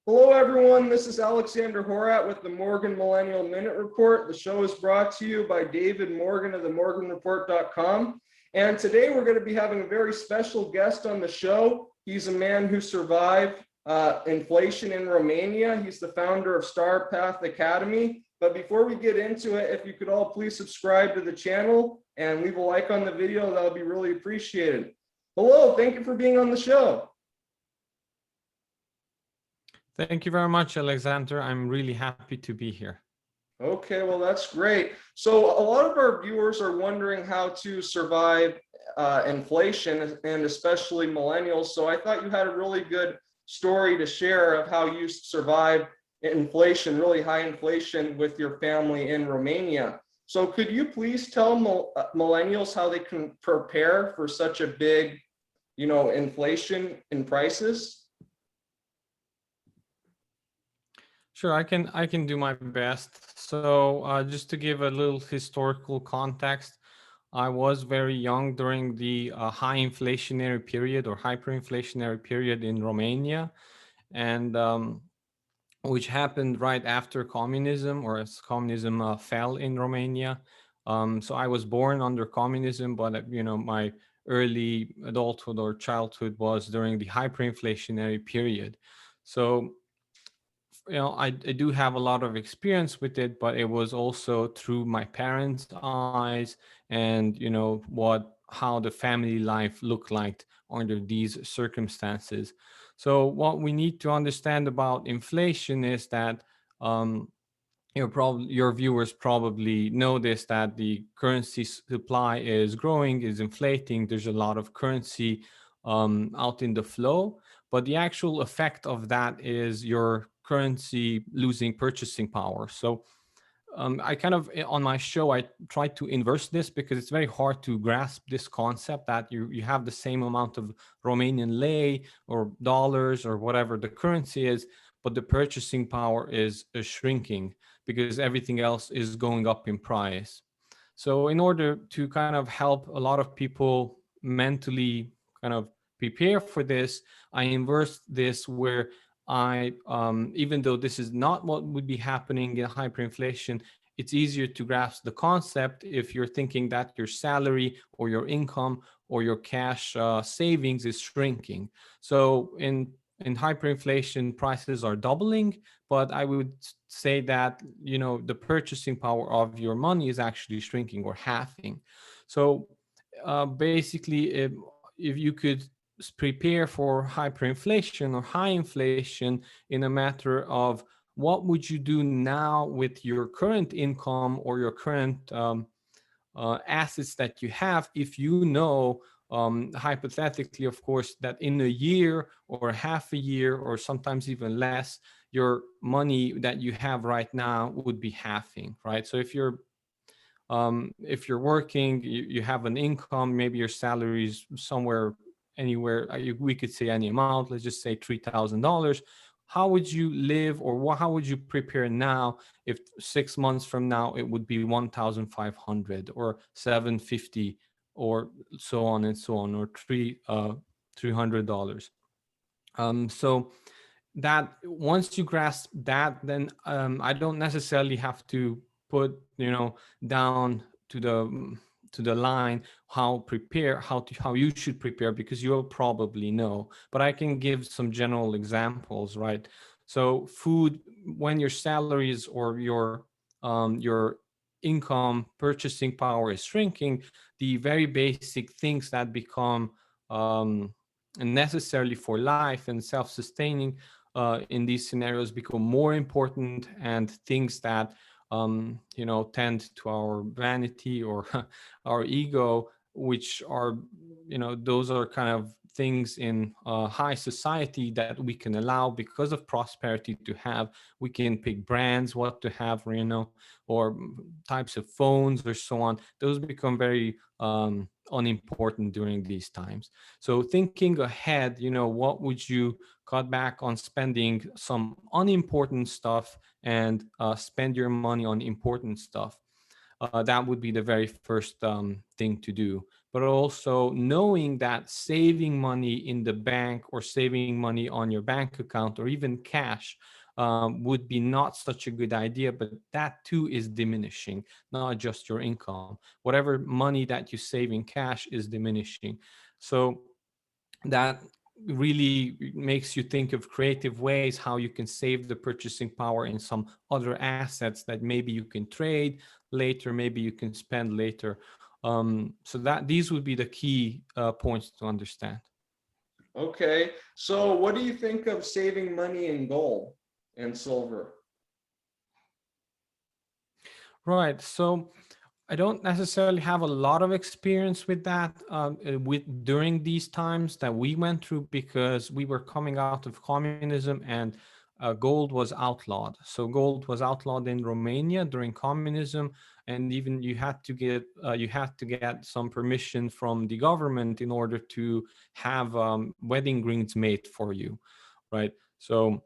Hello, everyone. This is Alexander Horat with the Morgan Millennial Minute Report. The show is brought to you by David Morgan of themorganreport.com. And today we're going to be having a very special guest on the show. He's a man who survived inflation in Romania. He's the founder of Star Path Academy. But before we get into it, if you could all please subscribe to the channel and leave a like on the video, that would be really appreciated. Hello, thank you for being on the show. Thank you very much, Alexander. I'm really happy to be here. Okay, well, that's great. So a lot of our viewers are wondering how to survive inflation, and especially millennials. So I thought you had a really good story to share of how you survived inflation, really high inflation with your family in Romania. So could you please tell millennials how they can prepare for such a big, inflation in prices? Sure, I can do my best. So just to give a little historical context, I was very young during the high inflationary period or hyperinflationary period in Romania, and which happened right after communism, or as communism fell in Romania. So I was born under communism, but my early adulthood or childhood was during the hyperinflationary period. So I do have a lot of experience with it, but it was also through my parents' eyes and, how the family life looked like under these circumstances. So what we need to understand about inflation is that your viewers probably notice that the currency supply is growing, is inflating. There's a lot of currency out in the flow, but the actual effect of that is your currency losing purchasing power. So I kind of, on my show, I try to inverse this because it's very hard to grasp this concept that you have the same amount of Romanian lei or dollars or whatever the currency is, but the purchasing power is shrinking because everything else is going up in price. So in order to kind of help a lot of people mentally kind of prepare for this, I inverse this where even though this is not what would be happening in hyperinflation, it's easier to grasp the concept if you're thinking that your salary or your income or your cash savings is shrinking. So in hyperinflation, prices are doubling, but I would say that the purchasing power of your money is actually shrinking or halving. So basically, if you could prepare for hyperinflation or high inflation in a matter of what would you do now with your current income or your current assets that you have if you know hypothetically, of course, that in a year or half a year or sometimes even less, your money that you have right now would be halving, right? So if you're working, you have an income, maybe your salary is somewhere, anywhere, we could say any amount, let's just say $3,000. How would you live, or how would you prepare now if 6 months from now it would be 1,500 or 750 or so on and so on, or $300? So that once you grasp that, then I don't necessarily have to put down to the line how you should prepare, because you'll probably know, but I can give some general examples, right? So food, when your salaries or your income purchasing power is shrinking, the very basic things that become necessarily for life and self-sustaining in these scenarios become more important, and things that tend to our vanity or our ego, which are those are kind of things in high society that we can allow because of prosperity to have. We can pick brands what to have, or types of phones or so on. Those become very unimportant during these times. So thinking ahead, what would you cut back on spending some unimportant stuff and spend your money on important stuff? that would be the very first thing to do. But also knowing that saving money in the bank or saving money on your bank account or even cash would be not such a good idea, but that too is diminishing, not just your income. Whatever money that you save in cash is diminishing. So that really makes you think of creative ways how you can save the purchasing power in some other assets that maybe you can trade later, maybe you can spend later. So that these would be the key points to understand. Okay, so what do you think of saving money in gold and silver? Right. So I don't necessarily have a lot of experience with that with during these times that we went through because we were coming out of communism and gold was outlawed. So gold was outlawed in Romania during communism, and even you had to get some permission from the government in order to have wedding rings made for you, right? So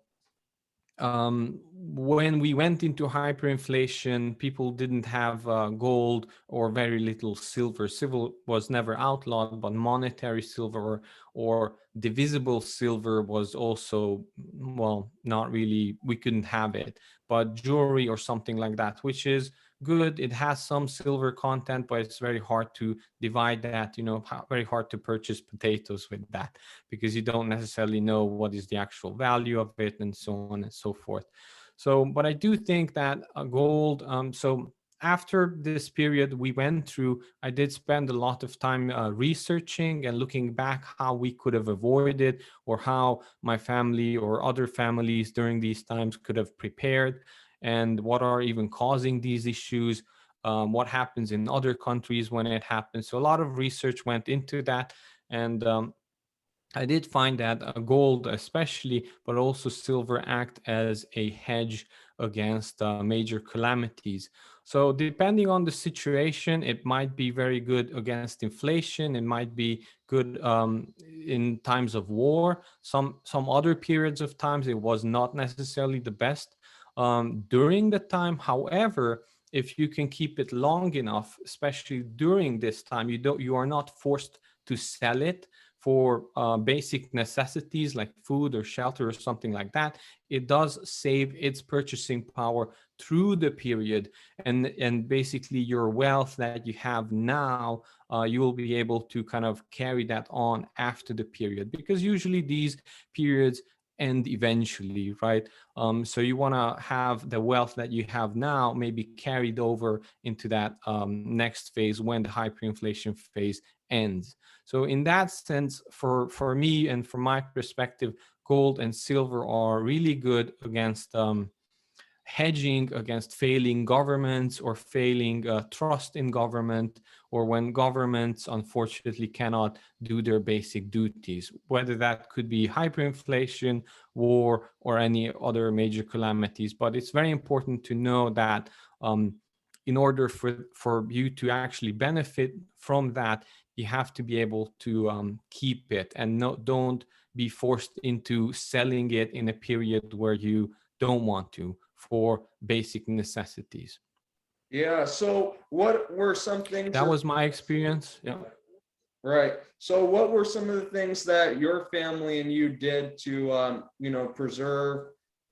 when we went into hyperinflation, people didn't have gold or very little silver. Silver was never outlawed, but monetary silver or divisible silver was also, well, not really, we couldn't have it. But jewelry or something like that, which is good. It has some silver content, but it's very hard to divide that, very hard to purchase potatoes with that because you don't necessarily know what is the actual value of it and so on and so forth. So, but I do think that gold, so after this period we went through, I did spend a lot of time researching and looking back how we could have avoided or how my family or other families during these times could have prepared and what are even causing these issues, what happens in other countries when it happens. So a lot of research went into that. And I did find that gold, especially, but also silver, act as a hedge against major calamities. So, depending on the situation, it might be very good against inflation. It might be good in times of war. Some other periods of times, it was not necessarily the best. During the time, however, if you can keep it long enough, especially during this time, you are not forced to sell it for basic necessities like food or shelter or something like that. It does save its purchasing power through the period, and basically your wealth that you have now, you will be able to kind of carry that on after the period, because usually these periods end eventually, right? So you want to have the wealth that you have now maybe carried over into that next phase when the hyperinflation phase ends. So in that sense, for me and from my perspective, gold and silver are really good against hedging against failing governments or failing trust in government, or when governments unfortunately cannot do their basic duties, whether that could be hyperinflation, war, or any other major calamities. But it's very important to know that in order for you to actually benefit from that, you have to be able to keep it and don't be forced into selling it in a period where you don't want to for basic necessities. Yeah, so what were some things That or was my experience. Yeah. right? So what were some of the things that your family and you did to preserve,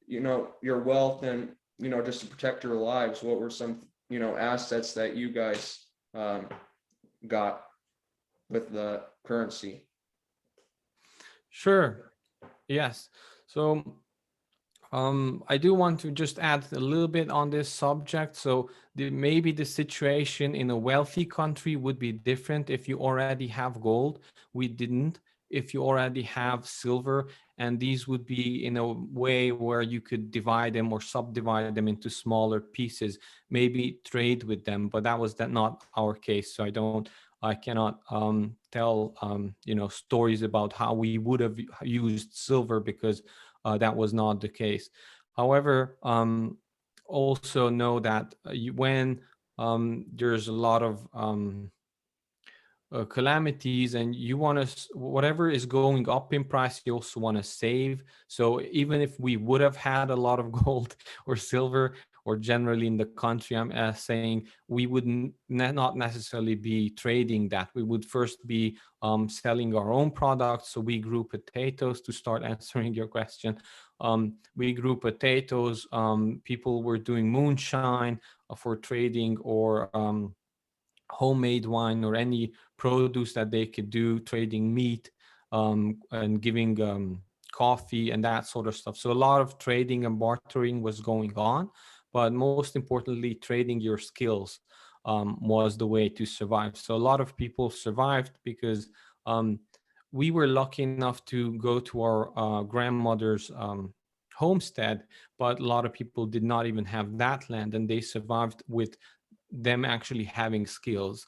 your wealth and, just to protect your lives? What were some, assets that you guys got with the currency? Sure. Yes. So I do want to just add a little bit on this subject. So maybe the situation in a wealthy country would be different if you already have gold. We didn't. If you already have silver, and these would be in a way where you could divide them or subdivide them into smaller pieces, maybe trade with them. But that was not our case. So I cannot tell stories about how we would have used silver because that was not the case. However, also know that when there's a lot of calamities and you want to, whatever is going up in price, you also want to save. So even if we would have had a lot of gold or silver, or generally in the country, I'm saying we would not necessarily be trading that. We would first be selling our own products. So we grew potatoes, to start answering your question. We grew potatoes. People were doing moonshine for trading, or homemade wine, or any produce that they could do, trading meat, and giving coffee and that sort of stuff. So a lot of trading and bartering was going on, but most importantly, trading your skills was the way to survive. So a lot of people survived because um, we were lucky enough to go to our grandmother's homestead, but a lot of people did not even have that land, and they survived with them actually having skills.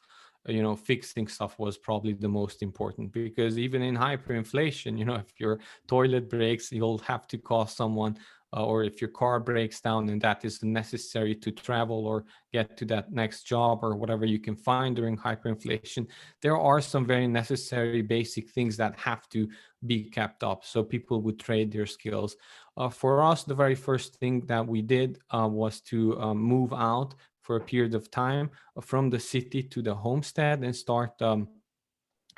Fixing stuff was probably the most important, because even in hyperinflation, if your toilet breaks, you'll have to call someone, or if your car breaks down and that is necessary to travel or get to that next job or whatever you can find during hyperinflation, there are some very necessary basic things that have to be kept up. So people would trade their skills. For us, the very first thing that we did was to move out for a period of time from the city to the homestead, and start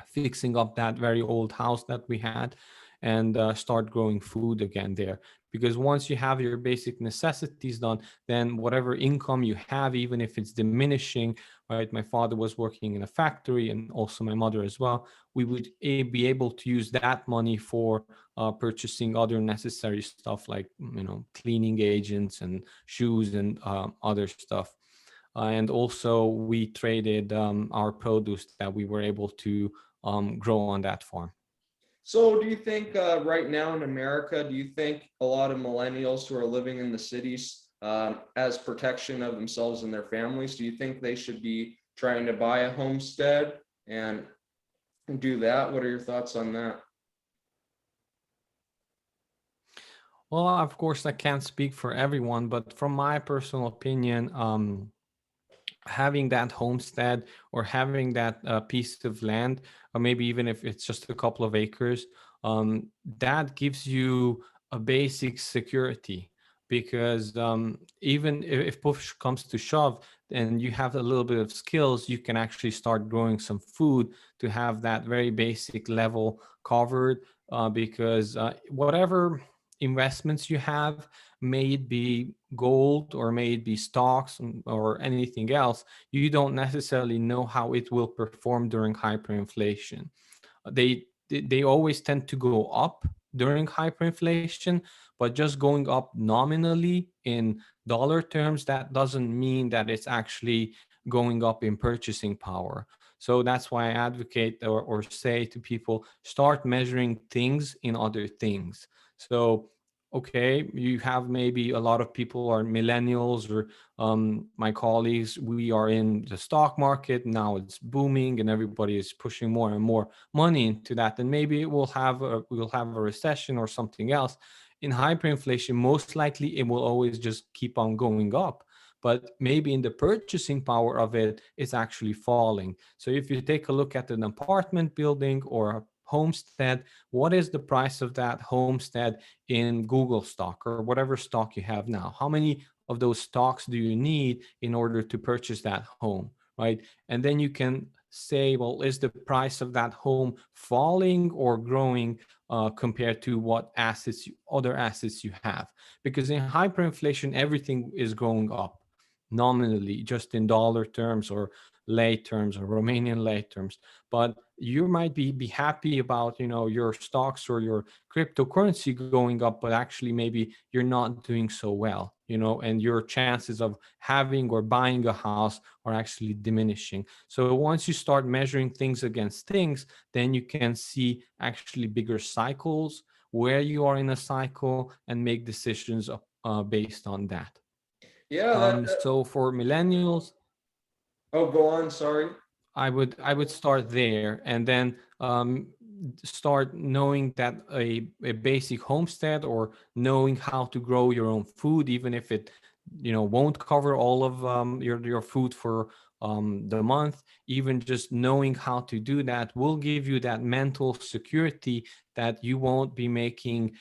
fixing up that very old house that we had, and start growing food again there. Because once you have your basic necessities done, then whatever income you have, even if it's diminishing, right? My father was working in a factory, and also my mother as well. We would be able to use that money for purchasing other necessary stuff, like cleaning agents and shoes and other stuff. And also we traded our produce that we were able to grow on that farm. So do you think right now in America, do you think a lot of millennials who are living in the cities, as protection of themselves and their families, do you think they should be trying to buy a homestead and do that? What are your thoughts on that? Well, of course, I can't speak for everyone, but from my personal opinion, having that homestead, or having that piece of land, or maybe even if it's just a couple of acres, that gives you a basic security. Because even if push comes to shove, and you have a little bit of skills, you can actually start growing some food to have that very basic level covered. Because whatever investments you have, may it be gold, or may it be stocks, or anything else, you don't necessarily know how it will perform during hyperinflation. They always tend to go up during hyperinflation, but just going up nominally in dollar terms, that doesn't mean that it's actually going up in purchasing power. So that's why I advocate, or say to people, start measuring things in other things. So okay, you have maybe a lot of people are millennials, or my colleagues, we are in the stock market now, it's booming and everybody is pushing more and more money into that, and maybe we'll have a recession or something else. In hyperinflation, most likely it will always just keep on going up, but maybe in the purchasing power of it, it's actually falling. So if you take a look at an apartment building or a homestead, what is the price of that homestead in Google stock, or whatever stock you have now? How many of those stocks do you need in order to purchase that home, right? And then you can say, well, is the price of that home falling or growing compared to what other assets you have? Because in hyperinflation, everything is going up nominally, just in dollar terms, or lei terms, or Romanian lei terms. But you might be happy about your stocks or your cryptocurrency going up, but actually maybe you're not doing so well, and your chances of having or buying a house are actually diminishing. So once you start measuring things against things, then you can see actually bigger cycles, where you are in a cycle, and make decisions based on that. Yeah, So for millennials, oh, go on, sorry. I would start there, and then start knowing that a basic homestead, or knowing how to grow your own food, even if it won't cover all of your food for the month. Even just knowing how to do that will give you that mental security that you won't be making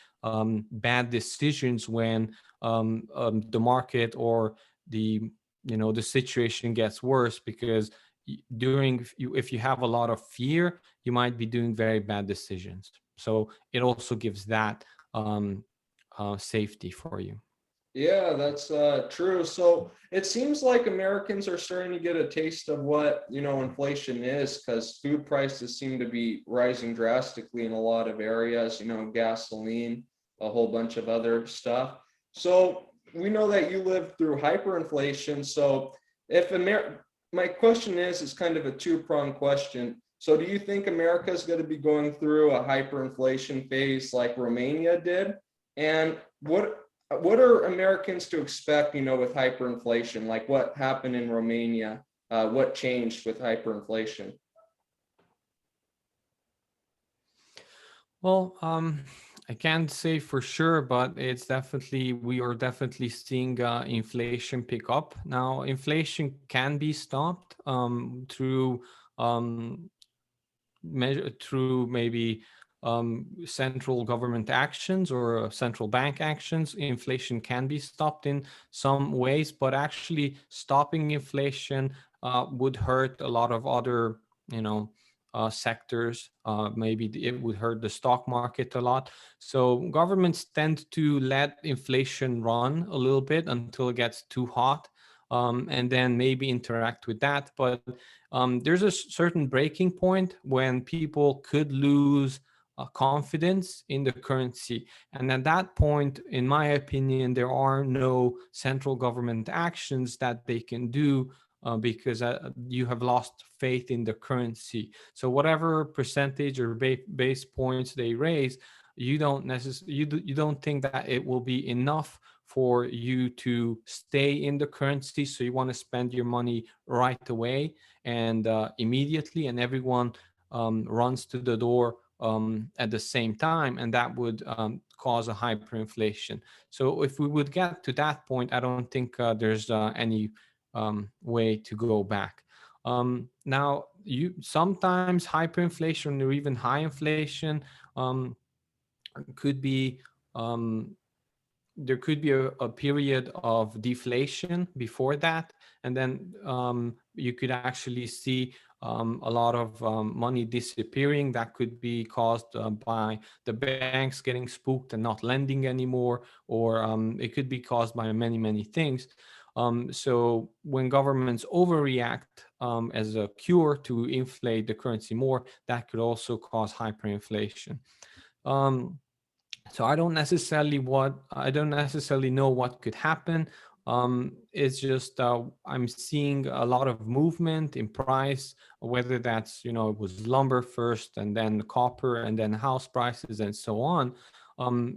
bad decisions when the market or the the situation gets worse, because during if you have a lot of fear, you might be doing very bad decisions. So it also gives that safety for you. Yeah, that's true. So it seems like Americans are starting to get a taste of what, inflation is, because food prices seem to be rising drastically in a lot of areas, gasoline, a whole bunch of other stuff. So we know that you lived through hyperinflation. So if my question is, it's kind of a two-pronged question. So do you think America is going to be going through a hyperinflation phase like Romania did? And what are Americans to expect, with hyperinflation? Like what happened in Romania? What changed with hyperinflation? Well, I can't say for sure, but we are definitely seeing inflation pick up. Now, inflation can be stopped through through maybe central government actions or central bank actions. Inflation can be stopped in some ways, but actually stopping inflation would hurt a lot of other, you know, sectors. Maybe it would hurt the stock market a lot. So governments tend to let inflation run a little bit until it gets too hot, and then maybe interact with that. But there's a certain breaking point when people could lose confidence in the currency. And at that point, in my opinion, there are no central government actions that they can do because you have lost faith in the currency. So whatever percentage or base points they raise, you don't necessarily you don't think that it will be enough for you to stay in the currency. So you want to spend your money right away and immediately, and everyone runs to the door at the same time, and that would cause a hyperinflation. So if we would get to that point, I don't think there's any way to go back. Now, you sometimes hyperinflation or even high inflation um, could be there could be a period of deflation before that, and then you could actually see a lot of money disappearing. That could be caused by the banks getting spooked and not lending anymore, or it could be caused by many things. So when governments overreact as a cure to inflate the currency more, that could also cause hyperinflation. Um, so I don't necessarily know what could happen. It's just I'm seeing a lot of movement in price, whether that's, it was lumber first and then copper and then house prices and so on.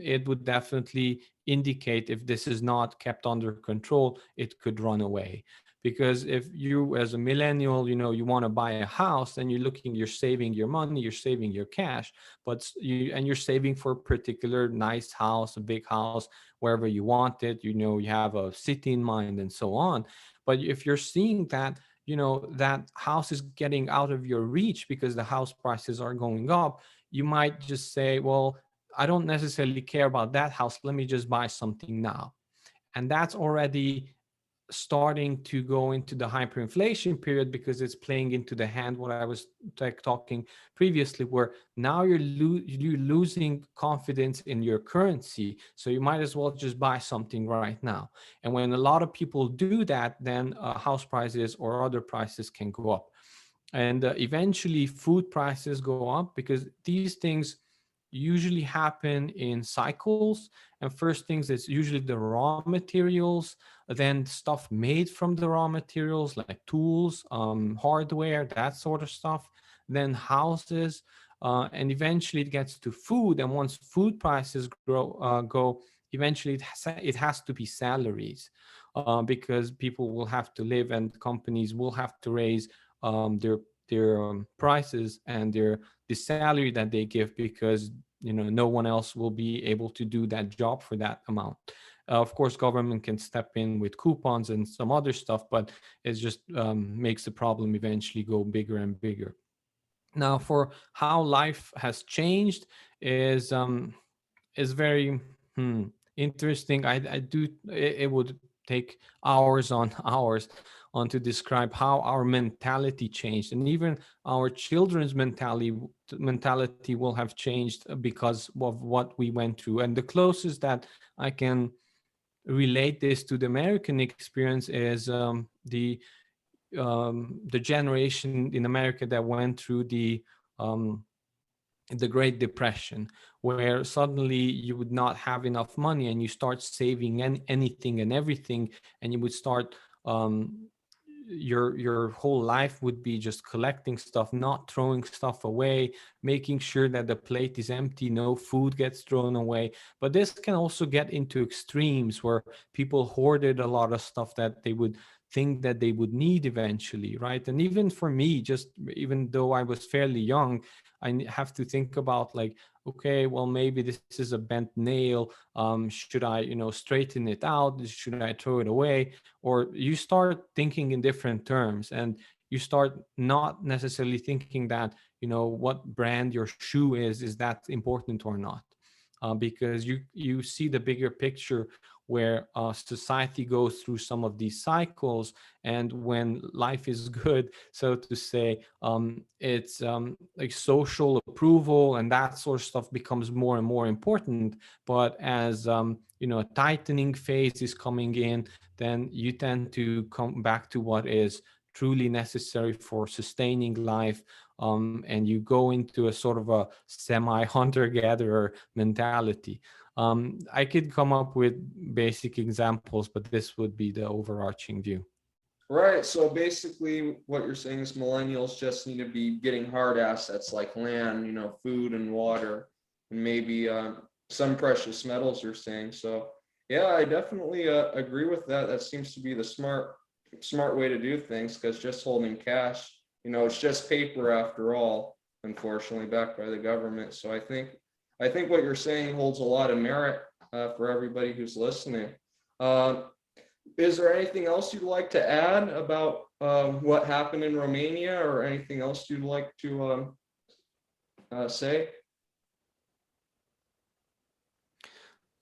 It would definitely indicate, if this is not kept under control, it could run away. Because if you as a millennial, you want to buy a house, and you're saving your money, you're saving your cash, you're saving for a particular nice house, a big house, wherever you want it, you have a city in mind and so on. But if you're seeing that, that house is getting out of your reach because the house prices are going up, you might just say, well, I don't necessarily care about that house, let me just buy something now. And that's already starting to go into the hyperinflation period, because it's playing into the hand what I was talking previously, where now you're losing confidence in your currency, so you might as well just buy something right now. And when a lot of people do that, then house prices or other prices can go up, and eventually food prices go up, because these things usually happen in cycles. And first things, it's usually the raw materials, then stuff made from the raw materials like tools, hardware, that sort of stuff, then houses, and eventually it gets to food. And once food prices go, eventually it has to be salaries, because people will have to live, and companies will have to raise their prices and the salary that they give, because no one else will be able to do that job for that amount. Of course, government can step in with coupons and some other stuff, but it just makes the problem eventually go bigger and bigger. Now, for how life has changed is very interesting. I do it would take hours on hours on to describe how our mentality changed, and even our children's mentality will have changed because of what we went through. And the closest that I can relate this to the American experience is the generation in America that went through um, the Great Depression, where suddenly you would not have enough money and you start saving anything and everything, and you would start your whole life would be just collecting stuff, not throwing stuff away, making sure that the plate is empty, no food gets thrown away. But this can also get into extremes where people hoarded a lot of stuff that they would think that they would need eventually, right? And even for me, just even though I was fairly young, have to think about like, okay, well, maybe this is a bent nail. Should I, straighten it out? Should I throw it away? Or you start thinking in different terms, and you start not necessarily thinking that, what brand your shoe is that important or not. Because you see the bigger picture where society goes through some of these cycles, and when life is good, so to say, it's like social approval and that sort of stuff becomes more and more important. But as a tightening phase is coming in, then you tend to come back to what is truly necessary for sustaining life, and you go into a sort of a semi hunter gatherer mentality. I could come up with basic examples, but this would be the overarching view. Right. So basically, what you're saying is millennials just need to be getting hard assets like land, food and water, and maybe some precious metals. You're saying. So yeah, I definitely agree with that. That seems to be the smart way to do things, because just holding cash, it's just paper after all. Unfortunately, backed by the government. So I think what you're saying holds a lot of merit for everybody who's listening. Uh, is there anything else you'd like to add about what happened in Romania, or anything else you'd like to say?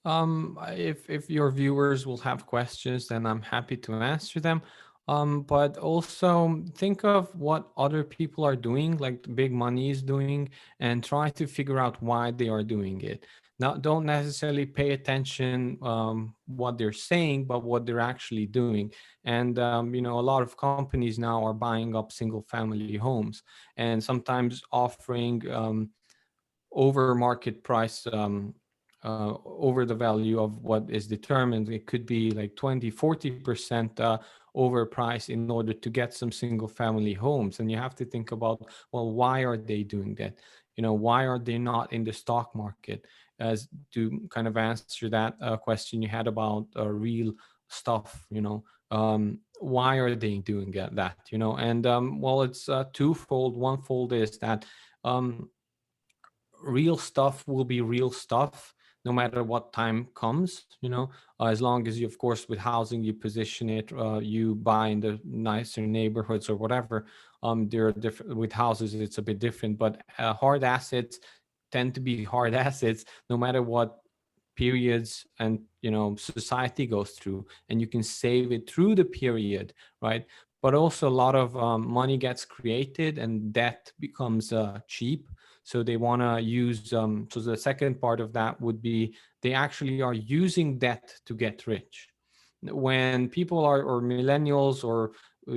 If your viewers will have questions, then I'm happy to answer them. But also think of what other people are doing, like the big money is doing, and try to figure out why they are doing it. Now, don't necessarily pay attention what they're saying, but what they're actually doing. And a lot of companies now are buying up single family homes, and sometimes offering over market price, over the value of what is determined. It could be like 20-40% overpriced in order to get some single family homes. And you have to think about, well, why are they doing that? Why are they not in the stock market? As to kind of answer that question you had about real stuff, why are they doing that? And well, it's twofold. One fold is that real stuff will be real stuff no matter what time comes, as long as you, of course, with housing, you position it, you buy in the nicer neighborhoods or whatever. There are different with houses, it's a bit different, but hard assets tend to be hard assets no matter what periods and society goes through, and you can save it through the period, right? But also a lot of money gets created and debt becomes cheap, so they want to use so the second part of that would be they actually are using debt to get rich. When people are, or millennials, or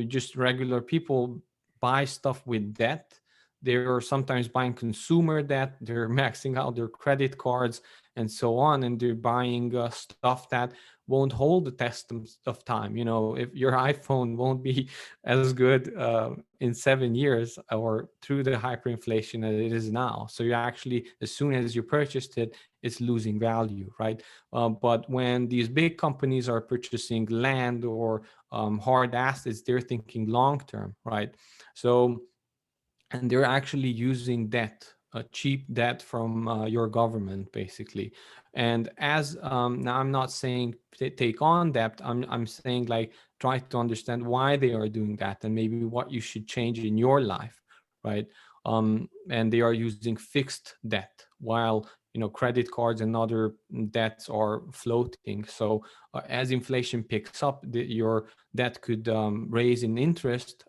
just regular people buy stuff with debt, they're sometimes buying consumer debt, they're maxing out their credit cards and so on, and they're buying stuff that won't hold the test of time. If your iPhone won't be as good in 7 years, or through the hyperinflation that it is now. So you actually, as soon as you purchased it, it's losing value, right? But when these big companies are purchasing land or hard assets, they're thinking long term, right? So, and they're actually using debt cheap debt from your government, basically. And as now, I'm not saying take on debt. I'm saying like try to understand why they are doing that and maybe what you should change in your life, right? And they are using fixed debt while credit cards and other debts are floating. So as inflation picks up, your debt could raise in interest,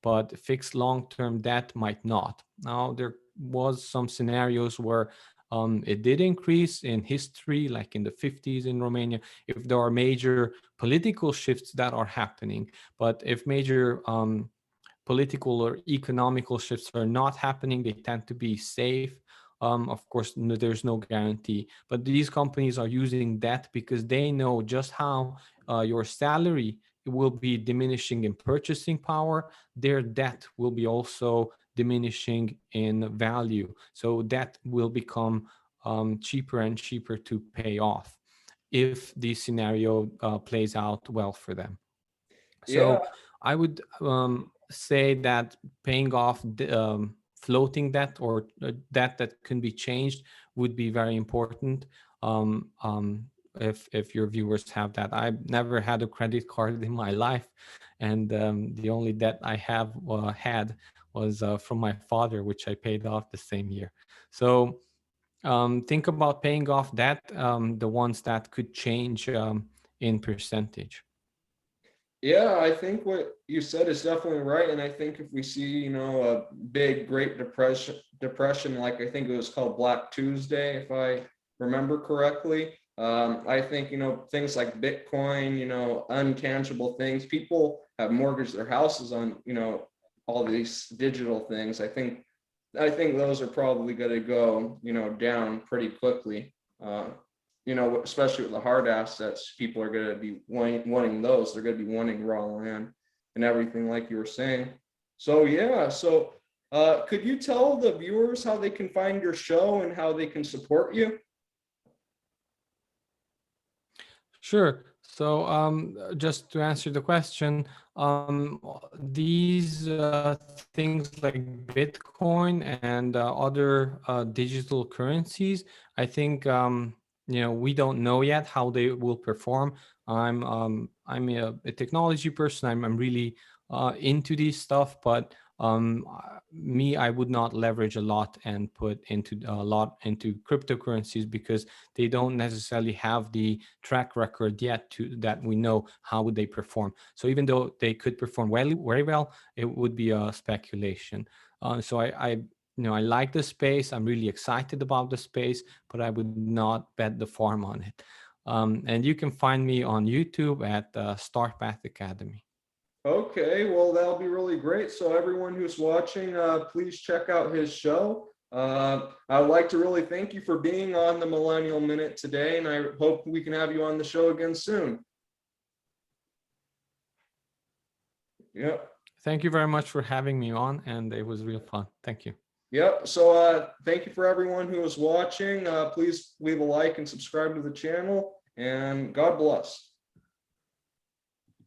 but fixed long-term debt might not. Now, there was some scenarios where it did increase in history, like in the 50s in Romania, if there are major political shifts that are happening. But if major political or economical shifts are not happening, they tend to be safe. Of course, no, there's no guarantee, but these companies are using debt because they know just how your salary will be diminishing in purchasing power. Their debt will be also diminishing in value. So debt will become cheaper and cheaper to pay off if the scenario plays out well for them. Yeah, So I would say that paying off floating debt or debt that can be changed would be very important. Um, um, if your viewers have that, I've never had a credit card in my life, and the only debt I have had was from my father, which I paid off the same year. So think about paying off debt, the ones that could change in percentage. yeah, I think what you said is definitely right. And I think if we see, a big Great Depression, like I think it was called Black Tuesday, if I remember correctly, I think, things like Bitcoin, untangible things, people have mortgaged their houses on, all these digital things. I think those are probably going to go, down pretty quickly. Especially with the hard assets, people are going to be wanting those. They're going to be wanting raw land and everything, like you were saying. So yeah, so could you tell the viewers how they can find your show and how they can support you? Sure. So, just to answer the question, these things like Bitcoin and other digital currencies, I think we don't know yet how they will perform. I'm a technology person. I'm really into this stuff, but I would not leverage a lot and put into a lot into cryptocurrencies because they don't necessarily have the track record yet to that we know how would they perform. So even though they could perform very well, it would be a speculation. So I like the space. I'm really excited about the space, but I would not bet the farm on it. And you can find me on YouTube at Starpath Academy. Okay, well, that'll be really great. So everyone who's watching, please check out his show. I'd like to really thank you for being on the Millennial Minute today, and I hope we can have you on the show again soon. Yep. Thank you very much for having me on, and it was real fun. Thank you. Yep. So thank you for everyone who was watching. Please leave a like and subscribe to the channel, and God bless.